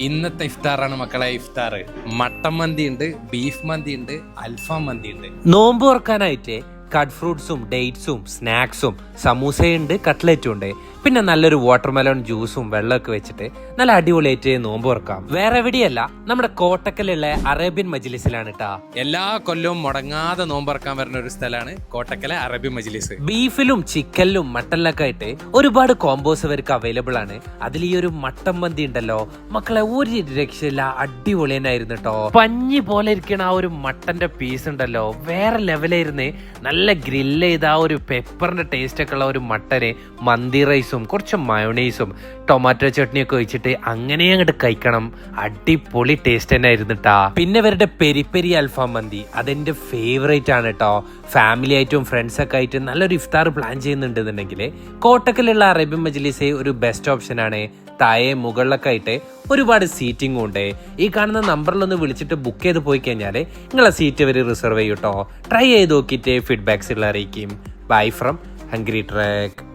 ഇന്നത്തെ ഇഫ്താറാണ് മക്കളെ. ഇഫ്താർ മട്ടൻ മന്തി ഉണ്ട്, ബീഫ് മന്തി ഉണ്ട്, അൽഫാം മന്തി ഉണ്ട്. നോമ്പ് തുറക്കാനായിട്ട് കട്ട് ഫ്രൂട്ട്സും ഡേറ്റ്സും സ്നാക്സും സമൂസയുണ്ട്, കട്ട്ലറ്റും ഉണ്ട്. പിന്നെ നല്ലൊരു വാട്ടർമെലോൺ ജ്യൂസും വെള്ളമൊക്കെ വെച്ചിട്ട് നല്ല അടിപൊളിയായിട്ട് നോമ്പ് തുറക്കാം. വേറെ എവിടെയല്ല, നമ്മുടെ കോട്ടക്കലുള്ള അറേബ്യൻ മജ്ലിസിലാണ് കേട്ടാ. എല്ലാ കൊല്ലവും മുടങ്ങാതെ നോമ്പറക്കാൻ വരുന്ന ഒരു സ്ഥലമാണ് കോട്ടക്കലെ അറേബ്യൻ മജ്ലിസ്. ബീഫിലും ചിക്കനിലും മട്ടനിലൊക്കെ ആയിട്ട് ഒരുപാട് കോമ്പോസ് അവർക്ക് അവൈലബിൾ ആണ്. അതിൽ ഈ ഒരു മട്ടൻ മന്തി ഉണ്ടല്ലോ മക്കളെ, ഒരു രക്ഷയില്ല, അടിപൊളി തന്നെയായിരുന്നു കേട്ടോ. പഞ്ഞി പോലെ ഇരിക്കണ ആ ഒരു മട്ടന്റെ പീസ് ഉണ്ടല്ലോ വേറെ ലെവലായിരുന്നു. നല്ല ഗ്രില്ല് ചെയ്ത ആ ഒരു പെപ്പറിന്റെ ടേസ്റ്റ് ഒക്കെ ഉള്ള ഒരു മട്ടന് മന്തി റൈസും കുറച്ച് മയോണൈസും ടൊമാറ്റോ ചട്നിയൊക്കെ ഒഴിച്ചിട്ട് അങ്ങനെ അങ്ങോട്ട് കഴിക്കണം. അടിപൊളി ടേസ്റ്റ് തന്നെ ആയിരുന്നു കേട്ടാ. പിന്നെ ഇവരുടെ പെരി പെരി അൽഫാം മന്തി അതെന്റെ ഫേവറേറ്റ് ആണ് കേട്ടോ. ഫാമിലി ആയിട്ടും ഫ്രണ്ട്സ് ഒക്കെ ആയിട്ട് നല്ലൊരു ഇഫ്താർ പ്ലാൻ ചെയ്യുന്നുണ്ടെന്നുണ്ടെങ്കിൽ കോട്ടക്കലുള്ള അറേബ്യൻ മജ്ലിസ് ഒരു ബെസ്റ്റ് ഓപ്ഷൻ ആണ്. താഴെ മുകളിലൊക്കെ ആയിട്ട് ഒരുപാട് സീറ്റിംഗും ഉണ്ട്. ഈ കാണുന്ന നമ്പറിലൊന്ന് വിളിച്ചിട്ട് ബുക്ക് ചെയ്ത് പോയി കഴിഞ്ഞാൽ നിങ്ങളെ സീറ്റ് അവർ റിസർവ് ചെയ്യും കേട്ടോ. ട്രൈ ചെയ്ത് നോക്കിയിട്ട് ഫീഡ്ബാക്സ് ഉള്ള അറിയിക്കും. Bye from hungry track.